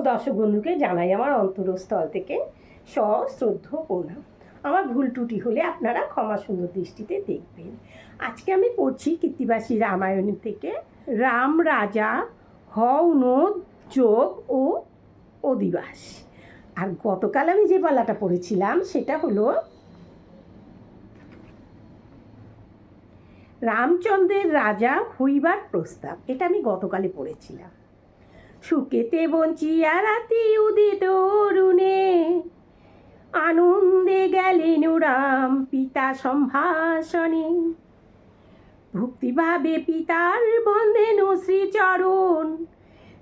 দর্শক বন্ধুকে জানাই আমার অন্তরস্থল থেকে সশ্রদ্ধ প্রণাম। আমার ভুল ত্রুটি হলে আপনারা ক্ষমা সুন্দর দৃষ্টিতে দেখবেন। আজকে আমি পড়ছি কৃত্তিবাসী রামায়ণ থেকে রাম রাজা হউনদ যোগ ও অধিবাস। আর গতকাল আমি যে পালাটা পড়েছিলাম সেটা হলো রামচন্দ্রের রাজা হইবার প্রস্তাব। এটা আমি গতকালে পড়েছিলাম। সুখেতে বঞ্চিয়া রাতি উদিত অরুণে আনন্দে গেলেন রাম পিতা সম্ভাষণে। ভক্তিভাবে পিতার বন্ধেন শ্রীচরণ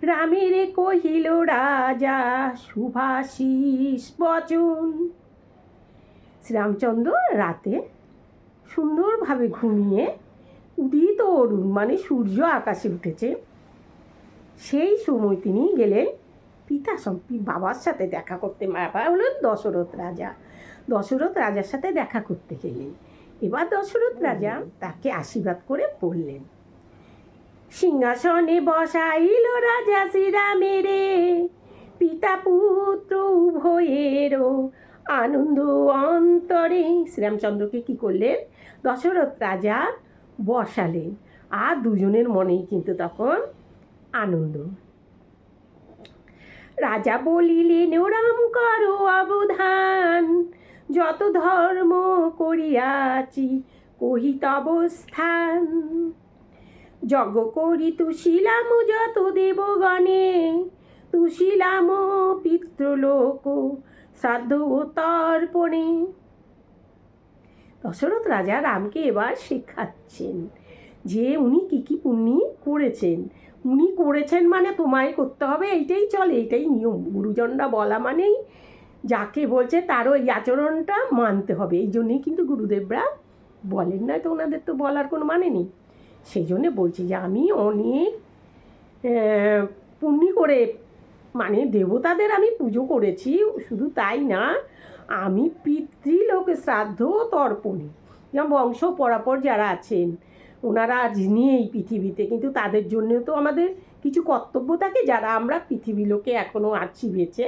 রামের কহিল রাজা শুভাশিস বচন। শ্রীরামচন্দ্র রাতে সুন্দরভাবে ঘুমিয়ে উদিত অরুণ মানে সূর্য আকাশে উঠেছে সেই সময় তিনি গেলেন পিতা বাবার সাথে দেখা করতে। বাবা হলেন দশরথ রাজা। দশরথ রাজার সাথে দেখা করতে গেলেন। এবার দশরথ রাজা তাকে আশীর্বাদ করে বললেন, সিংহাসনে বসাইল রাজা শ্রীরামের পিতা পুত্র উভয়েরও আনন্দ অন্তরে। শ্রীরামচন্দ্রকে কি করলেন? দশরথ রাজা বসালেন। আর দুজনের মনেই কিন্তু তখন আনন্দ। রাজা বলিলেন রাম করো অবধান যত ধর্ম করিয়াছি কহিত অবস্থান। যজ্ঞ করি তুষিলাম যত দেবগণে তুষিলাম পিতৃলোক শ্রাদ্ধ তর্পণে। দশরথ রাজা রামকে এবার শেখাচ্ছেন যে উনি কী কী পুণ্য করেছেন। উনি করেছেন মানে তোমায় করতে হবে, এইটাই চলে, এইটাই নিয়ম। গুরুজনরা বলা মানেই যাকে বলছে তারও এই আচরণটা মানতে হবে। এই জন্যেই কিন্তু গুরুদেবরা বলেন, না তো ওনাদের তো বলার কোনো মানে নেই। সেই জন্যে বলছি যে আমি অনেক পুণ্য করে মানে দেবতাদের আমি পুজো করেছি। শুধু তাই না, আমি পিতৃলোকে শ্রাদ্ধ তর্পণে, যেমন বংশ পরাপর যারা আছেন ওনারা আজ নেই এই পৃথিবীতে, কিন্তু তাদের জন্যও তো আমাদের কিছু কর্তব্য থাকে যারা আমরা পৃথিবী লোকে এখনও আছি বেঁচে।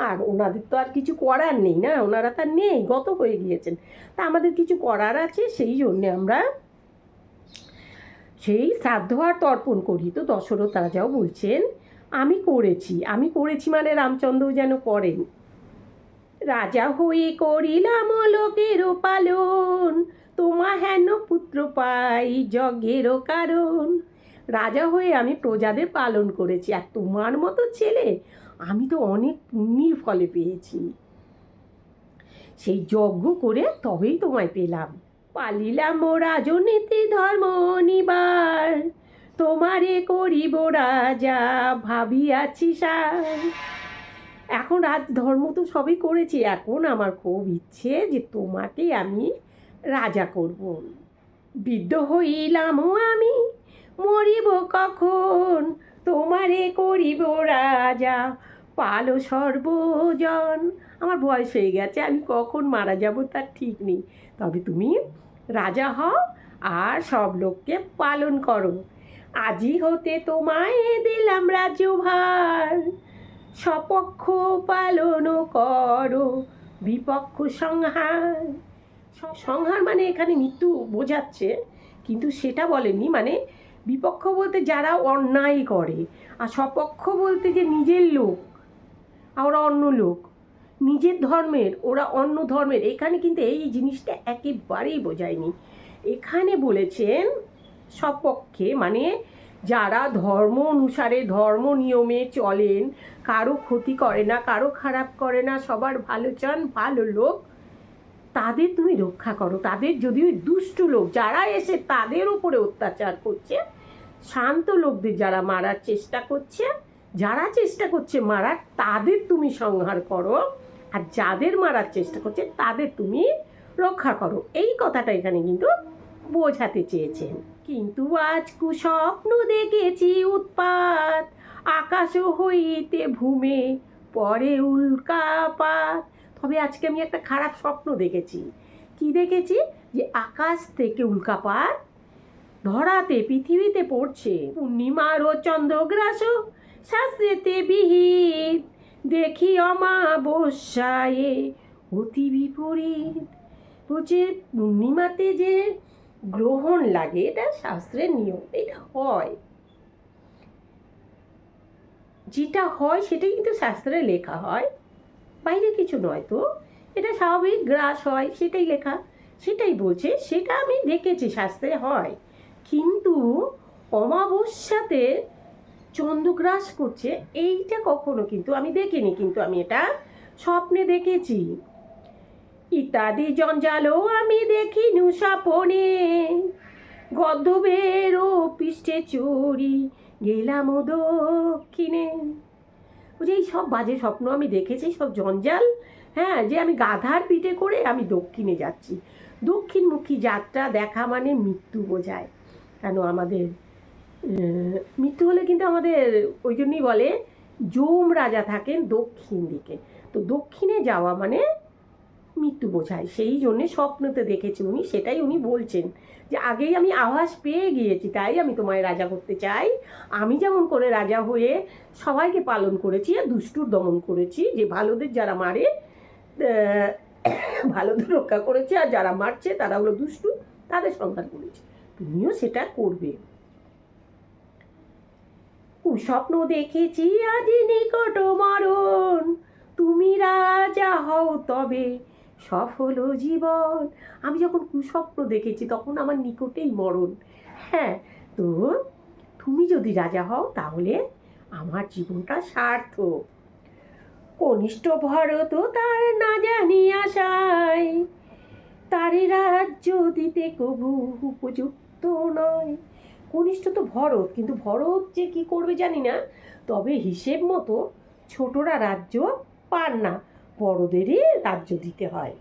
আর ওনাদের তো আর কিছু করার নেই না, ওনারা তার নেই, গত হয়ে গিয়েছেন। তা আমাদের কিছু করার আছে, সেই জন্যে আমরা সেই শ্রাদ্ধ আর তর্পণ করি। তো দশরথ রাজাও বলছেন আমি করেছি মানে রামচন্দ্র যেন করেন। রাজা হয়ে করিলাম লোকেরও পালন তোমা হেন পুত্র পাই যজ্ঞেরও কারণ। রাজা হয়ে আমি প্রজাদের পালন করেছি, আর তোমার মতো ছেলে আমি তো অনেক পুণ্যের ফলে পেয়েছি। সেই যজ্ঞ করে তবেই তোমায় পেলাম। পালিলাম রাজনীতি ধর্ম নিবার তোমারে করিব রাজা ভাবিয়াছি সার। এখন ধর্ম তো সবই করেছি, এখন আমার খুব ইচ্ছে যে তোমাকে আমি রাজা করব। বৃদ্ধ হইলামও আমি মরিব কখন তোমারে করিব রাজা পালো সর্বজন। আমার বয়স হয়ে গেছে, আমি কখন মারা যাব তার ঠিক নেই, তবে তুমি রাজা হও আর সব লোককে পালন করো। আজই হতে তোমায় দিলাম রাজ্যভার সপক্ষ পালন করো বিপক্ষ সংহার। সংহার মানে এখানে মৃত্যু বোঝাচ্ছে, কিন্তু সেটা বলেনি। মানে বিপক্ষ বলতে যারা অন্যায় করে, আর সপক্ষ বলতে যে নিজের লোক আর ওরা অন্য লোক, নিজের ধর্মের ওরা অন্য ধর্মের। এখানে কিন্তু এই জিনিসটা একেবারেই বোঝায়নি। এখানে বলেছেন সপক্ষে মানে যারা ধর্ম অনুসারে ধর্ম নিয়মে চলেন, কারো ক্ষতি করে না, কারো খারাপ করে না, সবার ভালো চান, ভালো লোক, তাদের তুমি রক্ষা করো। তাদের যদি ওই দুষ্ট লোক যারা এসে তাদের উপরে অত্যাচার করছে, শান্ত লোকদের যারা মারার চেষ্টা করছে, যারা চেষ্টা করছে মারার, তাদের তুমি সংহার করো, আর যাদের মারার চেষ্টা করছে তাদের তুমি রক্ষা করো। এই কথাটা এখানে কিন্তু বোঝাতে চেয়েছেন। কিন্তু আজ কুস্বপ্ন দেখেছি উৎপাত আকাশ হইতে ভূমে পরে উল্কাপাত। তবে আজকে আমি একটা খারাপ স্বপ্ন দেখেছি। কি দেখেছি? যে আকাশ থেকে উল্কাপাত ধরাতে পৃথিবীতে পড়ছে। পূর্ণিমার ও চন্দ্রগ্রাস শাস্ত্রেতে বিহিত দেখি অমাবস্যায় অতি বিপরীত। বলছে পূর্ণিমাতে যে গ্রহণ লাগে, এটা শাস্ত্রের নিয়ম, এটা হয়, যেটা হয় সেটাই কিন্তু শাস্ত্রে লেখা হয়, বাইরে কিছু নয় তো। এটা স্বাভাবিক গ্রাস হয়, সেটাই লেখা, সেটাই বলছে, সেটা আমি দেখেছি শাস্ত্রে হয়। কিন্তু অমাবস্যাতে চন্দ্রগ্রাস করছে এইটা কখনো কিন্তু আমি দেখিনি, কিন্তু আমি এটা স্বপ্নে দেখেছি। ইত্যাদি জঞ্জালও আমি দেখিনু স্বপনে, গদ্ধবেরও পৃষ্ঠে চড়ি গেলাম দক্ষিণে। বুঝি এই সব বাজে স্বপ্ন আমি দেখেছি, সব জঞ্জাল। হ্যাঁ, যে আমি গাধার পিঠে করে আমি দক্ষিণে যাচ্ছি। দক্ষিণমুখী যাত্রা দেখা মানে মৃত্যু বোঝায়। কেন আমাদের মৃত্যু হলে কিন্তু আমাদের ওই জন্যই বলে যম রাজা থাকেন দক্ষিণ দিকে, তো দক্ষিণে যাওয়া মানে মৃত্যু বোঝায়। সেই জন্যে স্বপ্নতে দেখেছি উনি, সেটাই উনি বলছেন যে আগেই আমি আভাস পেয়ে গিয়েছি, তাই আমি তোমায় রাজা করতে চাই। আমি যেমন করে রাজা হয়ে সবাইকে পালন করেছি আর দুষ্টুর দমন করেছি, যে ভালোদের যারা মারে ভালোদের রক্ষা করেছে, আর যারা মারছে তারা হলো দুষ্টু, তাদের সংহার করেছে, তুমিও সেটা করবে। কুস্বপ্ন দেখেছি আজি নিকট মরণ, তুমি রাজা হও তবে সফল জীবন। আমি যখন কুস্বপ্ন দেখেছি তখন আমার নিকটেই মরণ। হ্যাঁ, তো তুমি যদি রাজা হও তাহলে আমার জীবনটা সার্থক। কনিষ্ঠ ভরত তার না জানি আশায়, তারে রাজ্য দিতে কবু উপযুক্ত নয়। কনিষ্ঠ তো ভরত, কিন্তু ভরত যে কি করবে জানি না, তবে হিসেব মতো ছোটরা রাজ্য পান না, বড়দেরই রাজ্য দিতে হয়।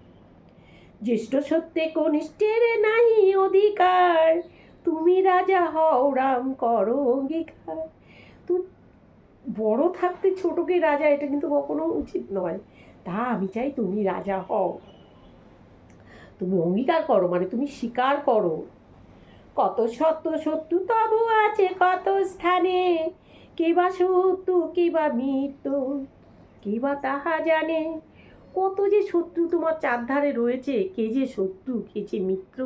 জ্যেষ্ঠ সত্যে কনিষ্ঠের নাহি অধিকার, তুমি রাজা হও রাম করো অঙ্গীকার। তো বড় থাকতে ছোটকে রাজা, এটা কিন্তু কখনো উচিত নয়। তা আমি চাই তুমি রাজা হও, তুমি অঙ্গীকার করো, মানে তুমি স্বীকার করো। কত সত্য শত্রু তবু আছে কত স্থানে, কে বা সত্য কে বা মৃত্যু কে বা তাহা জানে। কত যে শত্রু তোমার চারধারে রয়েছে, কে যে শত্রু কে যে মিত্র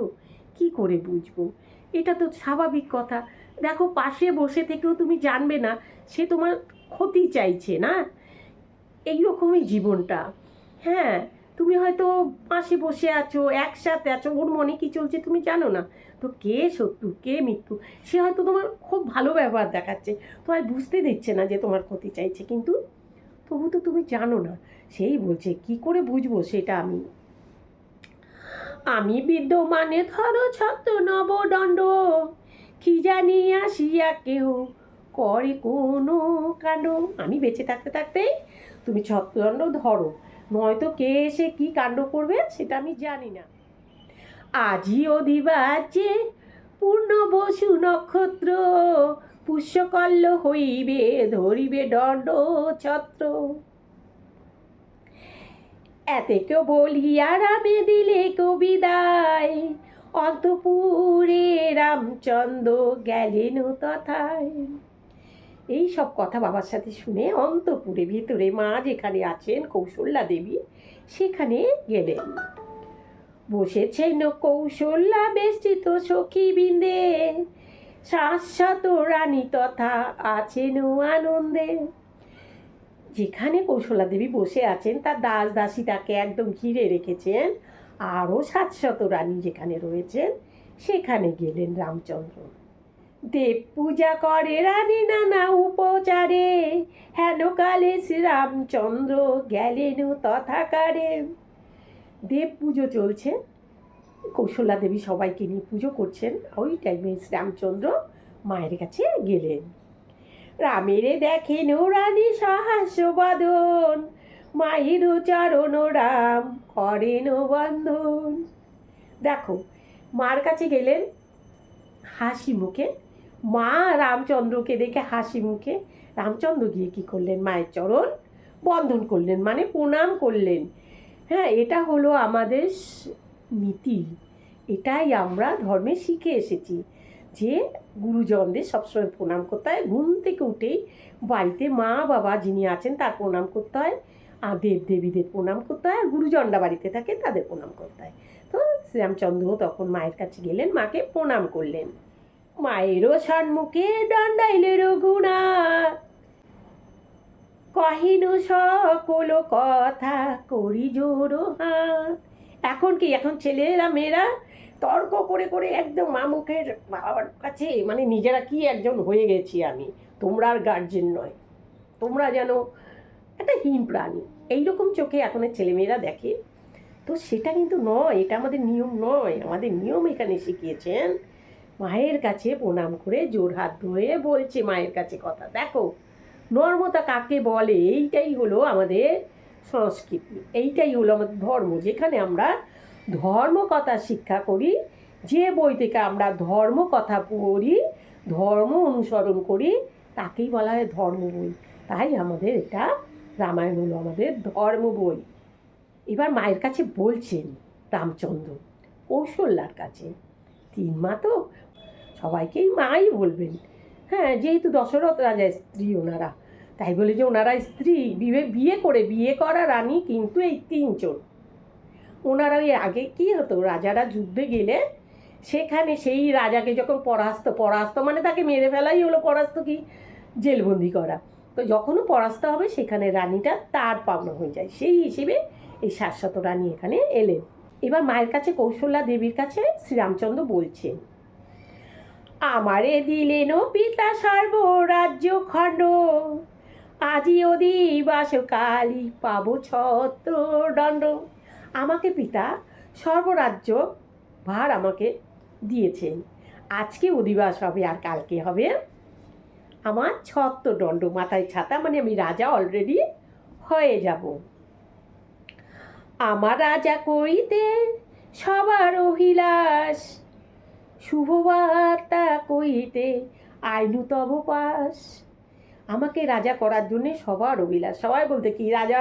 কি করে বুঝবো? এটা তো স্বাভাবিক কথা। দেখো, পাশে বসে থেকেও তুমি জানবে না সে তোমার ক্ষতি চাইছে না, এইরকমই জীবনটা। হ্যাঁ, তুমি হয়তো পাশে বসে আছো, একসাথে আছো, ওর মনে কী চলছে তুমি জানো না, তো কে শত্রু কে মৃত্যু, সে হয়তো তোমার খুব ভালো ব্যবহার দেখাচ্ছে, তোমায় বুঝতে দিচ্ছে না যে তোমার ক্ষতি চাইছে, কিন্তু তবু তো তুমি জানো না। সেই বলছে কি করে বুঝবো সেটা আমি। আমি বিদ্যমানে ধরো ছত্র নবদণ্ড, কি জানি আসিয়া কেউ করে কোনো কাণ্ড। আমি বেঁচে থাকতে থাকতেই তুমি ছত্রদণ্ড ধরো, নয়তো কে এসে কি কাণ্ড করবে সেটা আমি জানি না। আজি অধিবাজ্যে পূর্ণ বসু নক্ষত্র, পুষ্যকল্ল হইবে ধরিবে দণ্ড ছত্র। এতেকে বলিয়া রামে দিলে কবিদায়, অন্তপুরে রামচন্দ্র গেলেন তথায়। এই সব কথা বাবার সাথে শুনে অন্তপুরে ভিতরে মা যেখানে আছেন কৌশল্যা দেবী, সেখানে গেলেন। বসেছেন কৌশল্যা বেষ্টিত সখী বৃন্দে, শাশ্বত রানী তথা আছেন আনন্দে। যেখানে কৌশল্যা দেবী বসে আছেন তার দাস দাসী তাকে একদম ঘিরে রেখেছেন, আরও 700 রানী যেখানে রয়েছেন সেখানে গেলেন রামচন্দ্র। দেব পূজা করে রানী নানা উপচারে, হেন কালে শ্রীরামচন্দ্র গেলেন তথাকারে। দেব পুজো চলছে, কৌশল্যা দেবী সবাইকে নিয়ে পুজো করছেন, ওই টাইমে শ্রীরামচন্দ্র মায়ের কাছে গেলেন। রামেরে দেখেন রানী সহাস্য বদন, মায়ের চরণ রাম করেন বন্ধন। দেখো, মার কাছে গেলেন হাসি মুখে, মা রামচন্দ্রকে দেখে হাসি মুখে, রামচন্দ্র গিয়ে কী করলেন, মায়ের চরণ বন্ধন করলেন, মানে প্রণাম করলেন। হ্যাঁ, এটা হলো আমাদের নীতি, এটাই আমরা ধর্মে শিখে এসেছি যে গুরুজনদের সবসময় প্রণাম করতে হয়, ঘুম থেকে উঠেই বাড়িতে মা বাবা যিনি আছেন তার প্রণাম করতে হয়, আর দেবদেবীদের প্রণাম করতে হয়, আর গুরুজনরা বাড়িতে থাকে তাদের প্রণাম করতে হয়। তো শ্রীরামচন্দ্র তখন মায়ের কাছে গেলেন, মাকে প্রণাম করলেন। মায়েরও সম্মুখে দণ্ডাইলে রঘুনাথ, কহিনু সকল কথা করি জোড়ো হাত। এখন কি, এখন ছেলেরা মেয়েরা তর্ক করে করে একদম মা মুখের বাবার কাছে মানে নিজেরা কি একজন হয়ে গেছি আমি, তোমরা আর গার্জেন নয়, তোমরা যেন একটা হীন প্রাণী, এইরকম চোখে এখনের ছেলেমেয়েরা দেখে। তো সেটা কিন্তু নয়, এটা আমাদের নিয়ম নয়। আমাদের নিয়ম এখানে শিখিয়েছেন মায়ের কাছে প্রণাম করে জোর হাত ধরে বলছে মায়ের কাছে কথা। দেখো নর্মতা কাকে বলে, এইটাই হলো আমাদের সংস্কৃতি, এইটাই হলো আমাদের ধর্ম, যেখানে আমরা ধর্ম কথা শিক্ষা করি, যে বই থেকে আমরা ধর্ম কথা পড়ি, ধর্ম অনুসরণ করি, তাকেই বলা হয় ধর্ম বই। তাই আমাদের এটা রামায়ণ হলো আমাদের ধর্ম বই। এবার মায়ের কাছে বলছেন রামচন্দ্র কৌশল্যার কাছে, তিন মা তো সবাইকেই মাই বলবেন, হ্যাঁ, যেহেতু দশরথ রাজার স্ত্রী ওনারা, তাই বলে যে ওনারা স্ত্রী, বিয়ে করা রানী কিন্তু এই তিনজন। ওনারা ওই আগে কী হতো, রাজারা যুদ্ধে গেলে সেখানে সেই রাজাকে যখন পরাস্ত মানে তাকে মেরে ফেলাই হলো পরাস্ত, কি জেলবন্দি করা, তো যখনও পরাস্ত হবে সেখানে রানীটা তার পাওনা হয়ে যায়, সেই হিসেবে এই শাশ্বত রানী এখানে এলেন। এবার মায়ের কাছে কৌশল্যা দেবীর কাছে শ্রীরামচন্দ্র বলছেন, আমারে দিলেন পিতা সর্বরাজ্য খণ্ড, আজি অধিবাস কালী পাবো ছত্র দণ্ড। আমাকে পিতা সর্বরাজ্য ভার আমাকে দিয়েছেন, আজকে অধিবাস হবে আর কালকে হবে আমার ছত্রদণ্ড, মাথায় ছাতা, মানে আমি রাজা অলরেডি হয়ে যাব। আমার রাজা করিতে সবার অভিলাষ, শুভবার্তা কইতে আইনু তব পাশ। আমাকে রাজা করার জন্যে সবার অভিলাষ, সবাই বলতে কি, রাজা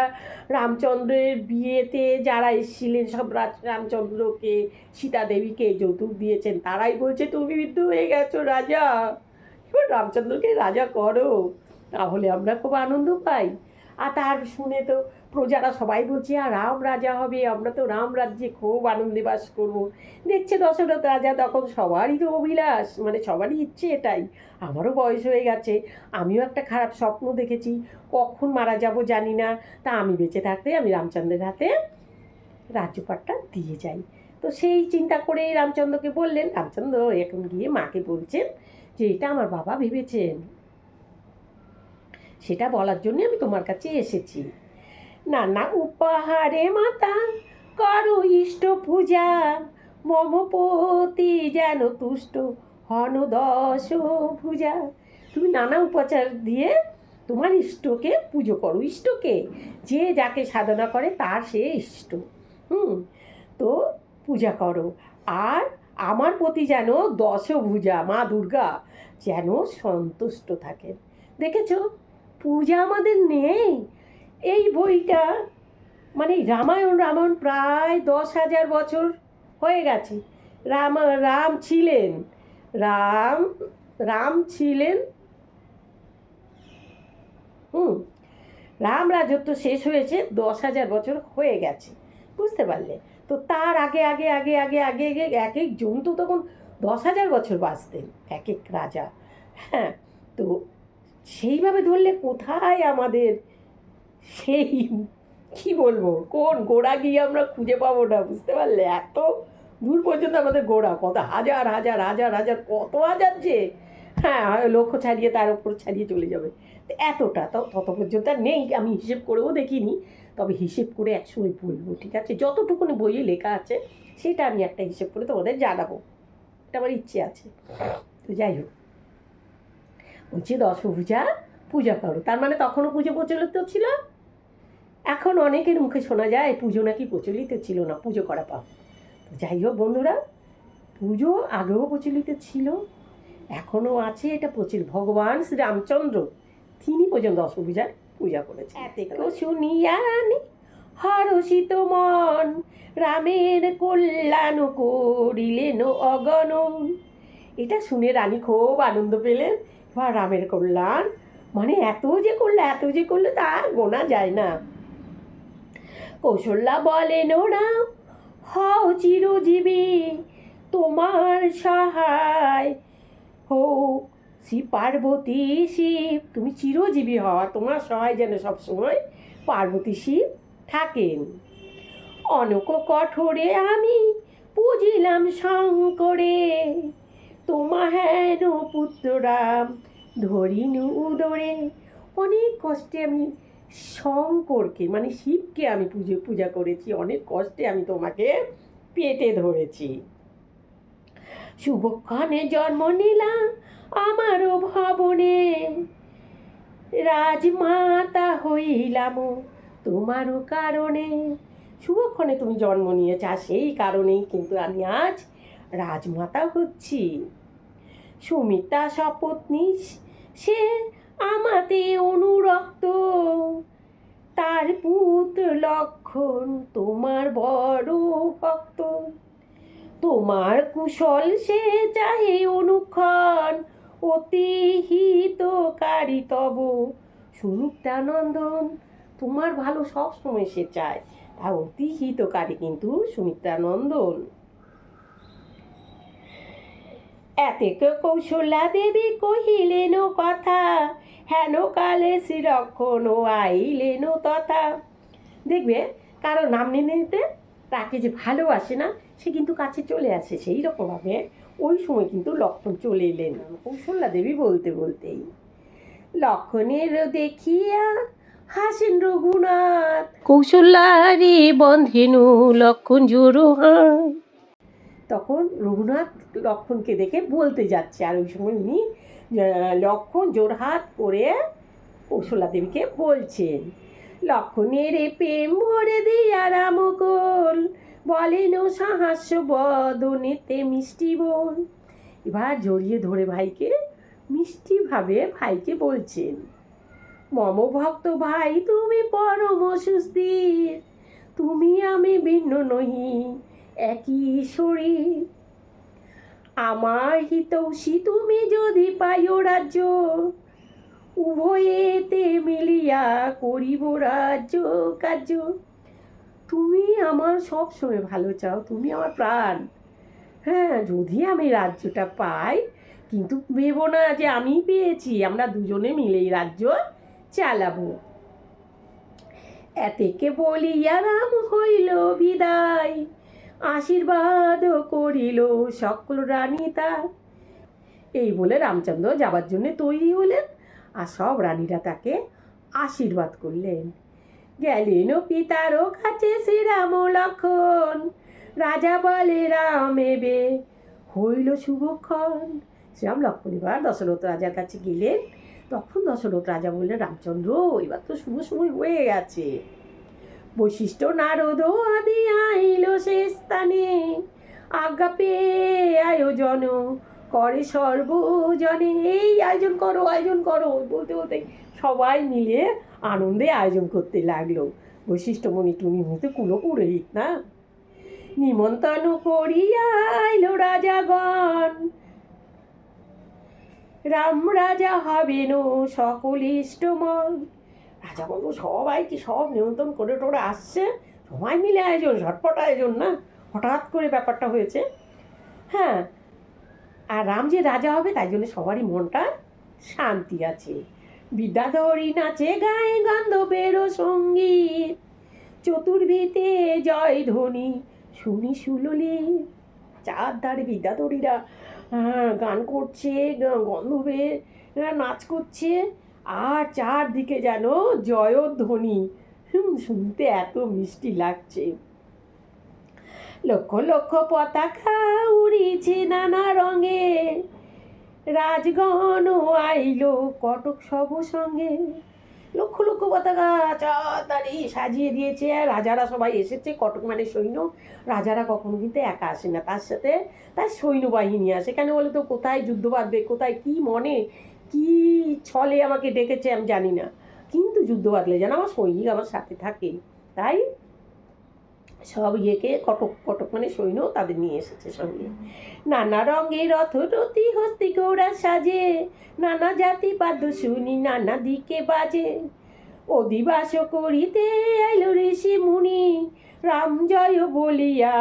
রামচন্দ্রের বিয়েতে যারা এসেছিলেন সব রামচন্দ্রকে সীতা দেবীকে যৌতুক দিয়েছেন, তারাই বলছে তুমি বিদ্ধ হয়ে গেছো রাজা, এবার রামচন্দ্রকে রাজা করো, তাহলে আমরা খুব আনন্দ পাই। আর তার শুনে তো প্রজারা সবাই বলছে আর রাম রাজা হবে, আমরা তো রাম রাজ্যে খুব আনন্দে বাস করবো। দেখছে দশরথ রাজা তখন সবারই তো অভিলাষ, মানে সবারই ইচ্ছে এটাই, আমারও বয়স হয়ে গেছে, আমিও একটা খারাপ স্বপ্ন দেখেছি, কখন মারা যাব জানি না, তা আমি বেঁচে থাকতে আমি রামচন্দ্রের হাতে রাজ্যপাটটা দিয়ে যাই। তো সেই চিন্তা করে রামচন্দ্রকে বললেন, রামচন্দ্র এখন গিয়ে মাকে বলছেন যে এটা আমার বাবা ভেবেছেন, সেটা বলার জন্য আমি তোমার কাছে এসেছি। নানা উপহারে মাতা করো ইষ্ট পূজা, মমপতি যেন তুষ্ট হন দশ ভুজা। তুমি নানা উপাচার দিয়ে তোমার ইষ্টকে পুজো করো, ইষ্টকে যে যাকে সাধনা করে তার সে ইষ্ট, তো পূজা করো, আর আমার প্রতি যেন দশভুজা মা দুর্গা যেন সন্তুষ্ট থাকেন। দেখেছো পূজা আমাদের নেই, এই বইটা মানে রামায়ণ প্রায় 10,000 বছর হয়ে গেছে। রাম ছিলেন, রাম ছিলেন, রাম রাজত্ব শেষ হয়েছে 10,000 বছর হয়ে গেছে, বুঝতে পারলে? তো তার আগে আগে আগে আগে আগে আগে এক এক জন তো তখন 10,000 বছর বাঁচতেন এক এক রাজা, হ্যাঁ। তো সেইভাবে ধরলে কোথায় আমাদের সেই কি বলবো কোন গোড়া গিয়ে আমরা খুঁজে পাবো না, বুঝতে পারলে? এত দূর পর্যন্ত আমাদের গোড়া, কত হাজার হাজার হাজার হাজার কত হাজার যে, হ্যাঁ লক্ষ্য ছাড়িয়ে তার উপর ছাড়িয়ে চলে যাবে, তো এতটা তো তত পর্যন্ত নেই, আমি হিসেব করেও দেখিনি, তবে হিসেব করে একসময় বলবো, ঠিক আছে? যতটুকুনি বইয়ে লেখা আছে সেটা আমি একটা হিসেব করে তোমাদের জানাবো, এটা আমার ইচ্ছে আছে। তো যাই হোক, বলছি দশভুজা পূজা করো, তার মানে তখনও পুজো প্রচলিত ছিল, এখন অনেকের মুখে শোনা যায় পুজো নাকি প্রচলিত ছিল না, পুজো করা পাও। তো যাই হোক বন্ধুরা, পুজো আগেও প্রচলিত ছিল, এখনও আছে, এটা ভগবান শ্রীরামচন্দ্র তিনি পর্যন্ত দশভুজার পূজা করেছেন। এতেকেও শুনিয়ান হরষিত মন, রামের কল্যাণ করিলেন অগণন, এটা শুনে রানী খুব আনন্দ পেলেন। এবার রামের কল্যাণ মানে এত যে করলো তা গোনা যায় না। কৌশল্যা বলেন রাম, হও চিরজীবী, তোমার সহায় হোক শ্রী পার্বতী শিব। তুমি চিরজীবী হওয়া, তোমার সহায় যেন সবসময় পার্বতী শিব থাকেন। অনক কঠোরে আমি পুজিলাম শঙ্করে, তোমা হেন পুত্র রাম ধরিনু উদরে। অনেক কষ্টে আমি শঙ্করকে মানে শিবকে আমি পূজা করেছি, অনেক কষ্টে আমি তোমাকে পেটে ধরেছি। শুভক্ষণে জন্ম নিলাম আমারও ভবনে, রাজমাতা হইলাম তোমারও কারণে। শুভক্ষণে তুমি জন্ম নিয়েছ, আর সেই কারণেই কিন্তু আমি আজ রাজমাতা হচ্ছি। সুমিতা সপত্নী সে আমাতে অনুরক্ত, তার পুত্র লক্ষণ তোমার বড় ভক্ত। তোমার কুশল সে চাহে অনুক্ষণ, অতি হিতকারী তব সুমিত্রানন্দন। তোমার ভালো সব সময় সে চায়, তা অতি হিতকারী কিন্তু সুমিত্রানন্দন। এতেক কৌশল্যা দেবী কহিলেন কথা, হেন কালে শ্রীলক্ষণ আইলেন তথা। দেখবে কারো নাম নিতে নিতে তাকে যে ভালোবাসে না সে কিন্তু কাছে চলে আসে, সেই রকমভাবে ওই সময় কিন্তু লক্ষণ চলে এলেন কৌশল্যা দেবী বলতে বলতেই। লক্ষণের দেখিয়া হাসেন রঘুনাথ, কৌশল্যারে বন্ধেনু লক্ষণ জোড়ো হাত। তখন রঘুনাথ লক্ষণকে দেখে বলতে যাচ্ছে, আর ওই সময় উনি লক্ষণ জোড়হাত করে কৌশল্যা দেবীকে বলছেন। লক্ষণের প্রেম ভরে দিয়া রামকোল, বলেন সাহাস্য বদনেতে মিষ্টি বল। এবার জড়িয়ে ধরে ভাইকে মিষ্টিভাবে ভাইকে বলছেন, মম ভক্ত ভাই তুমি পরম সুস্থির, তুমি আমি ভিন্ন নহি একই শরীর। আমার হিতৌষী তুমি যদি পাইও রাজ্য, উভয়েতে মিলিয়া করিব রাজ্য কার্য। তুমি আমার সব সময় ভালো চাও, তুমি আমার প্রাণ। হ্যাঁ, যদি আমি রাজ্যটা পাই, কিন্তু ভেবো না যে আমি পেয়েছি, আমরা দুজনে মিলেই রাজ্য চালাবো। এতেকে বলিয়া রাম হইল বিদায়, আশীর্বাদ করিল সকল রানী তার। এই বলে রামচন্দ্র যাবার জন্য তৈরি হলেন, আর সব রানীরা তাকে আশীর্বাদ করলেন। গেলেন পিতার কাছে শ্রীরাম লক্ষণ, রাজা বলে রাম এবে হইল শুভক্ষণ। শ্রীরাম লক্ষণ এবার দশরথ রাজার কাছে গেলেন। তখন দশরথ রাজা বললেন, রামচন্দ্র এবার তো শুভ সময় হয়ে গেছে। বৈশিষ্ট্য নারদ আদি আইল সে স্থানে, আজ্ঞা পেয়ে আয়োজন করে সর্বজনে। এই আয়োজন করো বলতে বলতে সবাই মিলে আনন্দে আয়োজন করতে লাগলো। বৈশিষ্ট্য মণি টুনি তো কুলপুরোহিত না, নিমন্ত্রণ করিয়া আইল রাজাগণ, রাম রাজা হবেন সকল ইষ্টমন। রাজা বলবো সবাইকে সব নিমন্ত্রণ করে টোরে আসছে, সবাই মিলে আয়োজন, ঝটপট আয়োজন না, হঠাৎ করে ব্যাপারটা হয়েছে। হ্যাঁ, আর রাম যে রাজা হবে তাই জন্য সবারই মনটা শান্তি আছে। বিদ্যাধরী নাচে গায়ে গন্ধর্বেরও সঙ্গীত, চতুর্ভীতে জয় ধ্বনি শুনি সুললি। চারধারে বিদ্যাধরীরা গান করছে, গন্ধর্বেরা নাচ করছে, আর চারদিকে যেন জয়ধ্বনি, শুনতে এত মিষ্টি লাগছে। লক্ষ লক্ষ পতাকা উড়িছে নানা রঙে, রাজগণ আইল কটক সব সঙ্গে। লক্ষ লক্ষ পতাকা চারধারে সাজিয়ে দিয়েছে, আর রাজারা সবাই এসেছে। কটক মানে সৈন্য, রাজারা কখনো কিন্তু একা আসে না, তার সাথে তার সৈন্যবাহিনী আসে। কেন বলে তো, কোথায় যুদ্ধ বাঁধবে, কোথায় কী মনে কী ছলে আমাকে ডেকেছে আমি জানি না, কিন্তু যুদ্ধ বাঁধলে যেন আমার সৈনিক আমার সাথে থাকে। তাই সব ইয়েকে কটক কটক মানে সৈন্য তাদের নিয়ে এসেছে সঙ্গে। নানা রঙের রথরতি হস্তি গৌরা সাজে, নানা জাতি বাদ্য শুনি নানা দিকে বাজে। অধিবাস করিতে আইল ঋষি মুনি, রাম জয় বলিয়া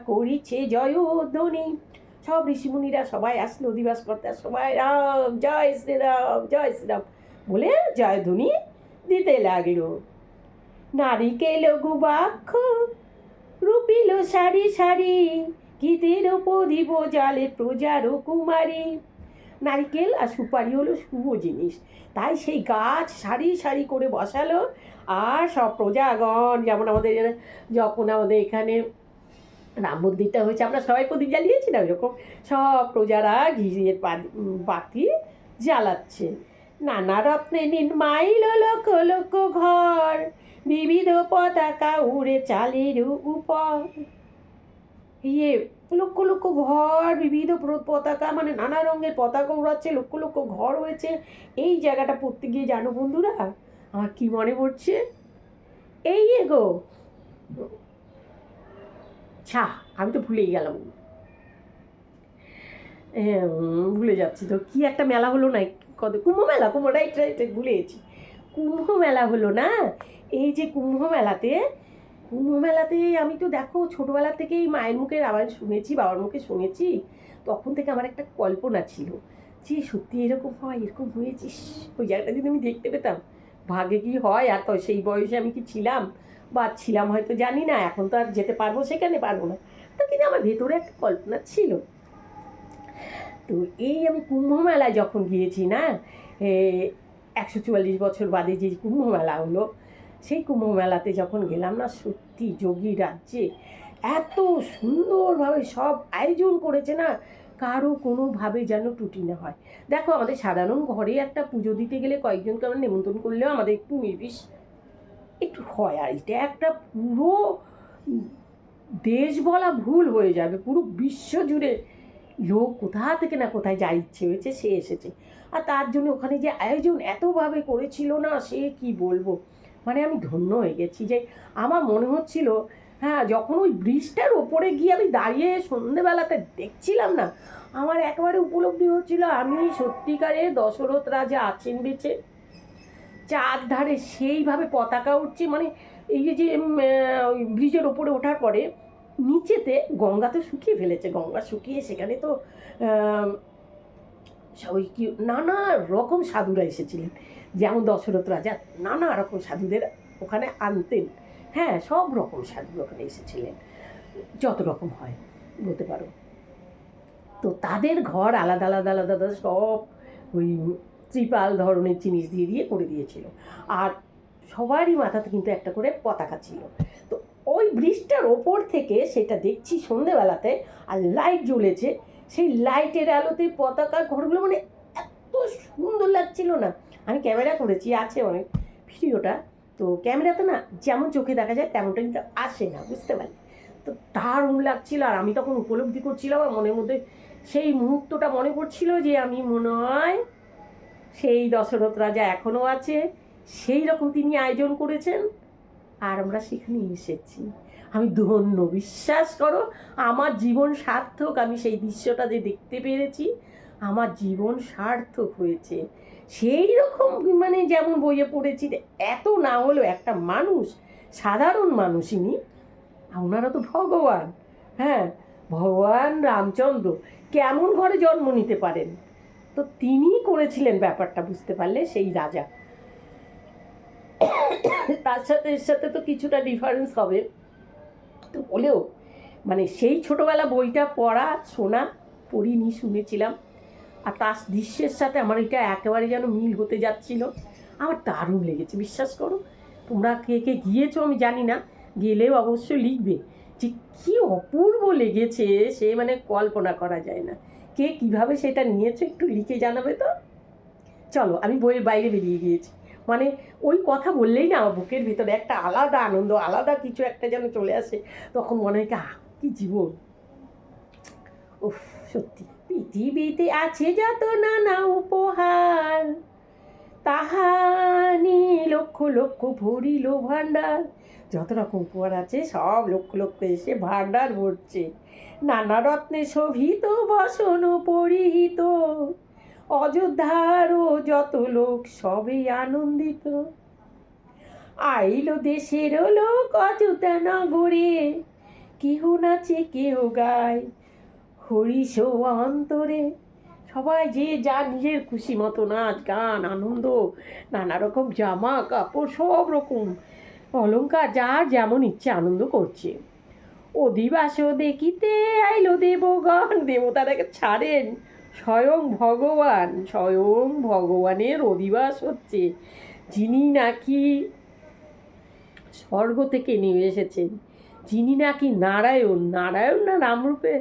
করিছে জয় ধ্বনি। সব ঋষিমুনিরা সবাই আসলো অধিবাস করতে, সবাই রাম জয় শ্রীরাম জয় শ্রীরাম বলে জয়ধ্বনি দিতে লাগলো। নারিকেল গুবাক্ষ রূপিল সারি সারি, গীতের প্রদীপ জালে প্রজার কুমারী। নারিকেল আর সুপারি হলো শুভ জিনিস, তাই সেই গাছ সারি সারি করে বসালো। আর সব প্রজাগণ, যেমন আমাদের যখন আমাদের এখানে রাম মন্দিরটা হয়েছে আমরা সবাই প্রদীপ জ্বালিয়েছি না, ওইরকম সব প্রজারা ঘিরে বাতি জ্বালাচ্ছে। নানা রত্নে নির্মাইল লক্ষ লক্ষ ঘর, বিবিধ পতাকা উড়ে চালের উপর। ইয়ে লক্ষ লক্ষ ঘর, বিবিধ পতাকা, মানে নানা রঙের পতাকা উড়াচ্ছে, লক্ষ লক্ষ ঘর হয়েছে। এই জায়গাটা পড়তে গিয়ে জানো বন্ধুরা আমার কি মনে পড়ছে, এই গো ছা আমি তো ভুলেই গেলাম, ভুলে যাচ্ছি তো, কি একটা মেলা হলো না, কুম্ভ মেলা, রাইট রাইট ভুলে গেছি, কুম্ভ মেলা হলো না। এই যে কুম্ভ মেলাতে আমি তো দেখো ছোটোবেলা থেকেই মায়ের মুখের আওয়াজ শুনেছি, বাবার মুখে শুনেছি, তখন থেকে আমার একটা কল্পনা ছিল যে সত্যি এরকম হয়, এরকম হয়েছিস, ওই জায়গাটা যদি আমি দেখতে পেতাম, ভাগে কি হয়। আর তো সেই বয়সে আমি কি ছিলাম বা ছিলাম হয়তো জানি না, এখন তো আর যেতে পারবো সেখানে, পারবো না, তো কিন্তু আমার ভেতরে একটা কল্পনা ছিল। তো এই আমি কুম্ভ মেলায় যখন গিয়েছি না, 144 বছর বাদে যে কুম্ভ মেলা হলো, সেই কুম্ভ মেলাতে যখন গেলাম না, সত্যি যোগী রাজ্যে এত সুন্দরভাবে সব আয়োজন করেছে না, কারো কোনোভাবে যেন ত্রুটি না হয়। দেখো আমাদের সাধারণ ঘরে একটা পুজো দিতে গেলে কয়েকজনকে আমরা নিমন্ত্রণ করলেও আমাদের একটু নির্বিষ একটু হয়, আর এটা একটা পুরো দেশ বলা ভুল হয়ে যাবে, পুরো বিশ্ব জুড়ে লোক কোথা থেকে না কোথায় যা ইচ্ছে হয়েছে সে এসেছে। আর তার জন্য ওখানে যে আয়োজন এতভাবে করেছিল না, সে কি বলবো, মানে আমি ধন্য হয়ে গেছি। যে আমার মনে হচ্ছিল, হ্যাঁ যখন ওই ব্রিজটার ওপরে গিয়ে আমি দাঁড়িয়ে সন্ধেবেলাতে দেখছিলাম না, আমার একেবারে উপলব্ধি হচ্ছিল আমি সত্যিকারে দশরথ রাজা আছেন বেঁচে, চার ধারে সেইভাবে পতাকা উঠছে। মানে এই যে ওই ব্রিজের ওপরে ওঠার পরে নিচেতে গঙ্গা তো শুকিয়ে ফেলেছে, গঙ্গা শুকিয়ে সেখানে তো ওই কি নানা রকম সাধুরা এসেছিলেন, যেমন দশরথ রাজা নানা রকম সাধুদের ওখানে আনতেন, হ্যাঁ সব রকম সাধু ওখানে এসেছিলেন, যত রকম হয় বলতে পারো। তো তাদের ঘর আলাদা আলাদা আলাদা আলাদা সব ওই ত্রিপাল ধরনের জিনিস দিয়ে দিয়ে করে দিয়েছিল, আর সবারই মাথাতে কিন্তু একটা করে পতাকা ছিল। তো ওই ব্রিজটার ওপর থেকে সেটা দেখছি সন্ধেবেলাতে, আর লাইট জ্বলেছে, সেই লাইটের আলোতে পতাকা ঘরগুলো মানে এত সুন্দর লাগছিল না। আমি ক্যামেরা করেছি, আছে অনেক ভিডিওটা, তো ক্যামেরাতে না যেমন চোখে দেখা যায় তেমনটা কিন্তু আসে না, বুঝতে পারি। তো দারুণ লাগছিল, আর আমি তখন উপলব্ধি করছিলাম, আর মনের মধ্যে সেই মুহূর্তটা মনে পড়ছিল যে আমি মনে হয় সেই দশরথ রাজা এখনও আছে, সেই রকম তিনি আয়োজন করেছেন, আর আমরা সেখানে এসেছি। আমি ধন্য, বিশ্বাস করো আমার জীবন সার্থক, আমি সেই দৃশ্যটা যে দেখতে পেরেছি আমার জীবন সার্থক হয়েছে। সেই রকম মানে যেমন বইয়ে পড়েছি, এত না হলেও একটা মানুষ, সাধারণ মানুষ ইনি, ওনারা তো ভগবান, হ্যাঁ ভগবান রামচন্দ্র কেমন ঘরে জন্ম নিতে পারেন, তো তিনি করেছিলেন ব্যাপারটা, বুঝতে পারলে সেই রাজা। তার সাথে এর সাথে তো কিছুটা ডিফারেন্স হবে, তো বলেও মানে সেই ছোটোবেলা বইটা পড়া শোনা, পড়িনি শুনেছিলাম, আর তার দৃশ্যের সাথে আমার এটা একেবারে যেন মিল হতে যাচ্ছিল, আমার দারুণ লেগেছে। বিশ্বাস করো, তোমরা কে কে গিয়েছো আমি জানি না, গেলেও অবশ্যই লিখবে যে কী অপূর্ব লেগেছে, সে মানে কল্পনা করা যায় না। কে কীভাবে সেটা নিয়েছো একটু লিখে জানাবে তো। চলো আমি বইয়ের বাইরে বেরিয়ে গিয়েছি, মানে ওই কথা বললেই না আমার বুকের ভিতরে একটা আলাদা আনন্দ, আলাদা কিছু একটা যেন চলে আসে, তখন মনে হয় কি জীবন, উফ সত্যি। পৃথিবীতে আছে যত নানা উপহার, তাহানি লক্ষ লক্ষ ভরিল ভাণ্ডার, যত রকম উপহার আছে সব লক্ষ লক্ষ এসে ভাণ্ডার ভরছে। নানা রত্নে শোভিত বসন পরিহিত, অযোধ্যারও যত লোক সবই আনন্দিত। আইল দেশের লোক অযোধ্যা নগরে, কেহ নাচে কেহ গায় হরিষ অন্তরে। সবাই যে যার নিজের খুশি মতো নাচ গান আনন্দ, নানা রকম জামা কাপড় সব রকম অলংকার যার যেমন ইচ্ছে আনন্দ করছে। অধিবাস দেখিতে আইল দেবগণ, দেবতারাকে ছাড়েন, স্বয়ং ভগবানের অধিবাস হচ্ছে, যিনি নাকি স্বর্গ থেকে নেমে এসেছেন, যিনি নাকি নারায়ণ না নামরূপে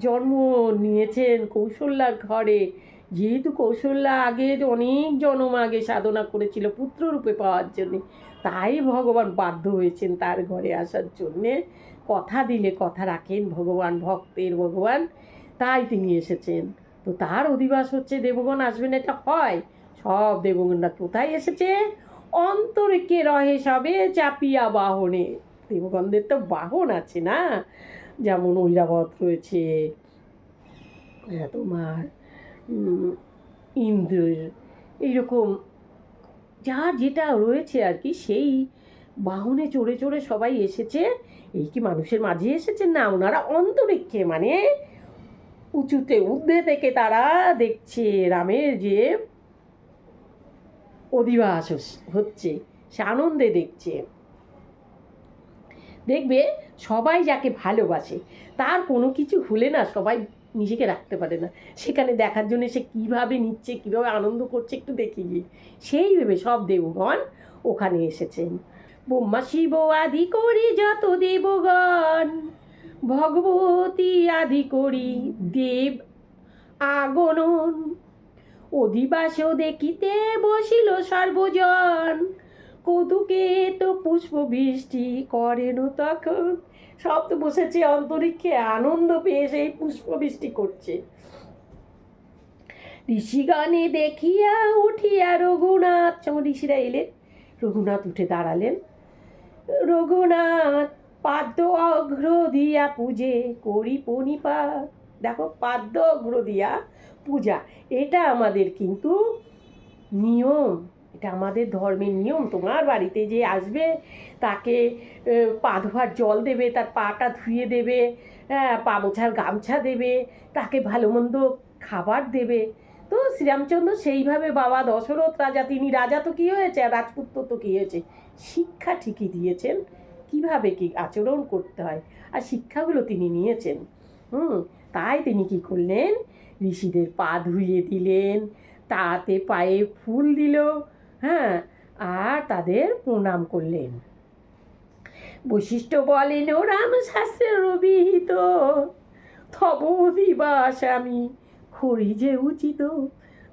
জন্ম নিয়েছেন কৌশল্যার ঘরে। যেহেতু কৌশল্যা আগে অনেক জন্ম আগে সাধনা করেছিল পুত্ররূপে পাওয়ার জন্যে, তাই ভগবান বাধ্য হয়েছেন তার ঘরে আসার জন্যে। কথা দিলে কথা রাখেন ভগবান, ভক্তের ভগবান, তাই তিনি এসেছেন। তো তার অধিবাস হচ্ছে, দেবগণ আসবেন এটা হয়। সব দেবগণরা কোথায় এসেছে? অন্তরিকে রহে সবে চাপিয়া বাহনে। দেবগণদের তো বাহন আছে না, যেমন ঐরাবত রয়েছে, তোমার ইন্দ্রের, এইরকম যার যেটা রয়েছে আর কি, সেই বাহনে চড়ে চড়ে সবাই এসেছে। এই কি মানুষের মাঝে এসেছেন না, ওনারা অন্তরিক্ষে মানে উঁচুতে ঊর্ধ্বে থেকে তারা দেখছে রামের যে অধিবাস হচ্ছে, সে আনন্দে দেখছে। দেখবে সবাই যাকে ভালোবাসে তার কোনো কিছু হলে না সবাই নিজেকে রাখতে পারে না, সেখানে দেখার জন্য সে কীভাবে নিচ্ছে, কীভাবে আনন্দ করছে একটু দেখে গিয়ে, সেই ভেবে সব দেবগণ ওখানে এসেছেন। ব্রহ্মা শিব আদি করি যত দেবগণ, ভগবতী আদি করি দেব আগনন। অধিবাস দেখিতে বসিল সর্বজন, কৌতুকে তো পুষ্প বৃষ্টি করেন তখন। সব তো বসেছে অন্তরিক্ষে, আনন্দ পেয়ে সেই পুষ্প বৃষ্টি করছে। ঋষিগণে দেখিয়া উঠিয়া রঘুনাথ, যেমন ঋষিরা এলেন, রঘুনাথ উঠে দাঁড়ালেন। রঘুনাথ পাদ্য অঘ্র দিয়া পূজে করি পণিপাত। দেখো, পাদ্য অঘ্র দিয়া পূজা, এটা আমাদের কিন্তু নিয়ম, এটা আমাদের ধর্মের নিয়ম। তোমার বাড়িতে যে আসবে তাকে পা ধোয়ার জল দেবে, তার পাটা ধুয়ে দেবে, পা মোছার গামছা দেবে, তাকে ভালো মন্দ খাবার দেবে। তো শ্রীরামচন্দ্র সেইভাবে, বাবা দশরথ রাজা, তিনি রাজা তো কী হয়েছে, আর রাজপুত্র তো কী হয়েছে, শিক্ষা ঠিকই দিয়েছেন কিভাবে কি আচরণ করতে হয়, আর শিক্ষাগুলো তিনি নিয়েছেন। তাই তিনি কি করলেন, ঋষিদের পা ধুইয়ে দিলেন, তাতে পায়ে ফুল দিল, আর তাদের প্রণাম করলেন। বৈশিষ্ট্য বলেন, ও রাম শাস্ত্রের অভিহিত, তব অধিবাস আমি করি যে উচিত।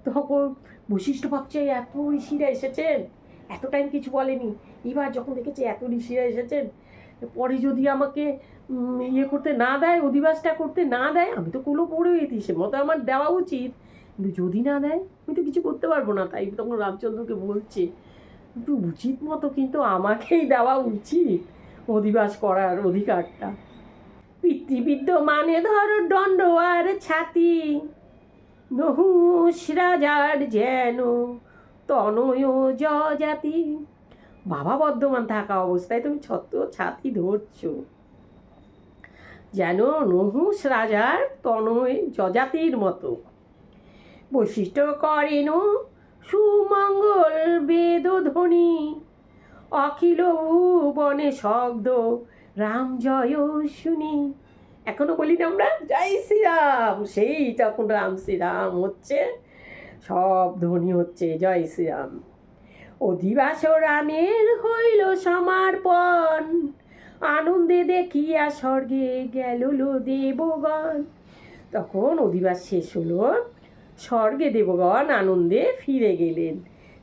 তখন বৈশিষ্ট্য ভাবছে এত ঋষিরা এসেছেন, এত টাইম কিছু বলেনি, এবার যখন দেখেছে এত ঋষিরা এসেছেন, পরে যদি আমাকে করতে না দেয়, অধিবাসটা করতে না দেয়, আমি তো কুলো পুরোহিত, সে মতো আমার দেওয়া উচিত, কিন্তু যদি না দেয় আমি তো কিছু করতে পারবো না। তাই তখন রামচন্দ্রকে বলছে, কিন্তু উচিত মতো কিন্তু আমাকেই দেওয়া উচিত অধিবাস করার অধিকারটা। পিতৃবিদ্য মানে ধর দণ্ড আর ছাতি, নহুষ রাজার যেন তনয় জাতি। বাবা বর্ধমান থাকা অবস্থায় তুমি ছাতি ধরছ, যেন নহুষ রাজার তনয় যজাতির মতো। বৈশিষ্ট্য করেন সুমঙ্গল বেদধ্বনি, অখিল ভুবনে শব্দ রাম জয় শুনি। এখনো বলি না আমরা জয় শ্রীরাম, সেই তখন রাম শ্রীরাম হচ্ছে, সব ধ্বনি হচ্ছে জয় শ্রীরাম। অধিবাস রামের হইল সমার্পণ, আনন্দে দেখিয়া স্বর্গে গেল দেবগণ। তখন অধিবাস শেষ হলো, স্বর্গে দেবগণ আনন্দে ফিরে গেলেন।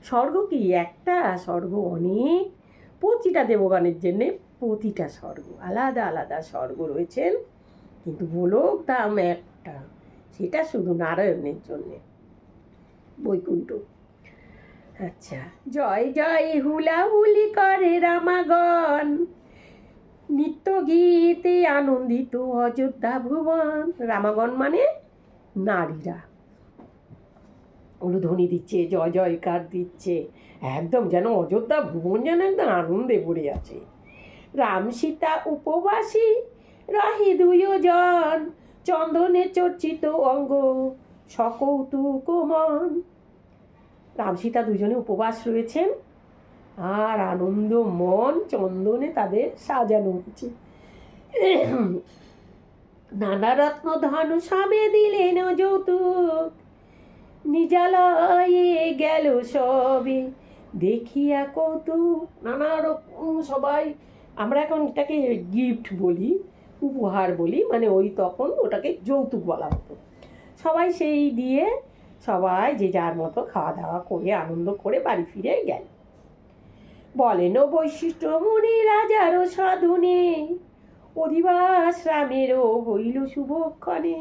স্বর্গ কি একটা, স্বর্গ অনেক, প্রতিটা দেবগণের জন্যে প্রতিটা স্বর্গ আলাদা আলাদা স্বর্গ রয়েছেন, কিন্তু গোলক ধাম একটা, সেটা শুধু নারায়ণের জন্যে, বৈকুণ্ঠ। আচ্ছা, জয় জয় হুলাহুলি করে রামাগণ, নিত্য গীতে আনন্দিত অযোধ্যা ভুবন। রামাগণ মানে নারীরা উলুধ্বনি দিচ্ছে, জয় জয়কার দিচ্ছে, একদম যেন অযোধ্যা ভুবন যেন একদম আনন্দে ভরে আছে। রাম সীতা উপবাসী রাহি দুইজন, চন্দনে চর্চিত অঙ্গ সকৌতুক মন। রাম সীতা দুজনে উপবাস রয়েছেন আর আনন্দ মন চন্দনে তাদের সাজানো হচ্ছে। নানা রত্ন ধন সবে দিলেন যৌতুক, নিজালয়ে গেল সবে দেখিয়া কৌতুক। নানা রকম সবাই, আমরা এখন এটাকে গিফট বলি, উপহার বলি, মানে ওই তখন ওটাকে যৌতুক বলা হতো। সবাই সেই দিয়ে সবাই যে যার মতো খাওয়া দাওয়া করে আনন্দ করে বাড়ি ফিরে গেল। বলেন বৈশিষ্ট্য মুনি রাজারও সাধুনে, অধিবাস রামেরও হইল শুভক্ষণে।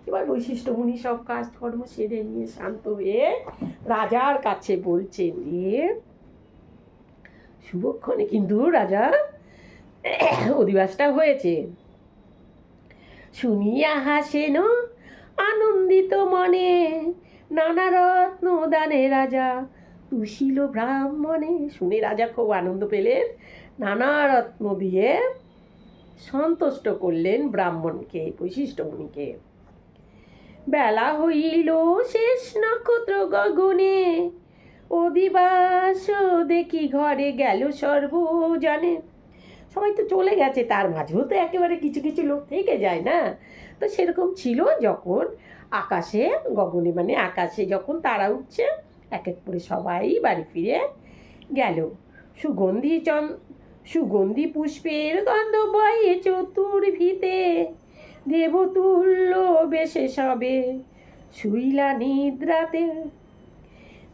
এবার বৈশিষ্ট্য মুনি সব কাজকর্ম সেরে নিয়ে শান্ত হয়ে রাজার কাছে বলছেন যে শুভক্ষণে কিন্তু রাজা অধিবাসটা হয়েছে। শুনিয়া হাসেন আনন্দিত মনে, নানা রত্ন দানে রাজা তুষিল ব্রাহ্মণে। শুনে রাজা খুব আনন্দ পেলেন, নানা রত্ন দিয়ে সন্তুষ্ট করলেন ব্রাহ্মণকে, বৈশিষ্ট্য মুনিকে। বেলা হইল শেষ নক্ষত্র গগনে, অধিবাস দেখি ঘরে গেল সর্বজনে। সবাই তো চলে গেছে, তার মাঝেও তো একেবারে কিছু কিছু লোক থেকে যায় না। তো সেরকম ছিল যখন আকাশে গগনে মানে আকাশে যখন তারা উঠছে, এক এক করে সবাই বাড়ি ফিরে গেল। সুগন্ধি পুষ্পের গন্ধ বয়ে চতুর্ভিতে, দেবতুল্য বেশে সবে শুইলা নিদ্রাতে।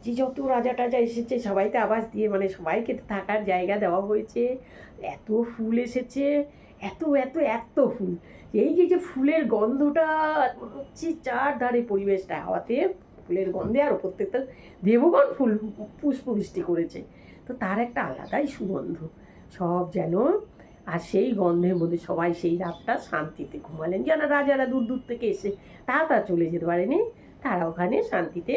যে যত রাজা টাজা এসেছে সবাইকে আবাস দিয়ে, মানে সবাইকে থাকার জায়গা দেওয়া হয়েছে, এত ফুল এসেছে, এত এত এত ফুল, এই যে ফুলের গন্ধটা হচ্ছে চারধারে পরিবেশটা হাওয়াতে ফুলের গন্ধে, আর প্রত্যেকটা দেবগণ ফুল পুষ্পবৃষ্টি করেছে, তো তার একটা আলাদাই সুগন্ধ সব যেন। আর সেই গন্ধের মধ্যে সবাই সেই রাতটা শান্তিতে ঘুমালেন, যেন রাজারা দূর দূর থেকে এসে তারা চলে যেতে পারেনি, তারা ওখানে শান্তিতে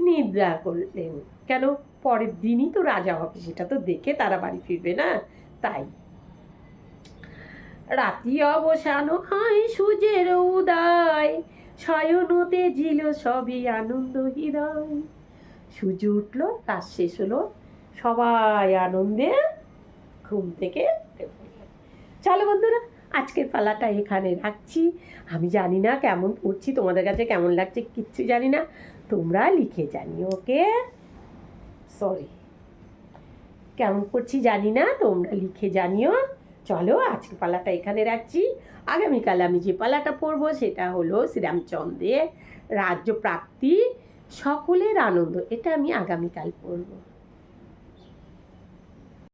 নিদ্রা করলেন। কেন, পরের দিনই তো রাজা হবে, সেটা তো দেখে তারা বাড়ি ফিরবে না, তাই। রাতি অবসান হয় সূর্যের উদয়, শয়নতে জিল সবই আনন্দ হৃদয়। সূর্য উঠলো, কাজ শেষ হলো, সবাই আনন্দে ঘুম থেকে উঠে পড়লেন। চলো বন্ধুরা, আজকের পালাটা এখানে রাখছি। আমি জানি না কেমন পড়ছি, তোমাদের কাছে কেমন লাগছে কিচ্ছু জানি না, তোমরা লিখে জানিও। ওকে, সরি, কেমন করছি জানি না, তোমরা লিখে জানিও। চলো আজকের পালাটা এখানে রাখছি। আগামীকাল আমি যে পালাটা পড়বো সেটা হলো শ্রীরামচন্দ্রের রাজ্য প্রাপ্তি সকলের আনন্দ, এটা আমি আগামীকাল পড়বো।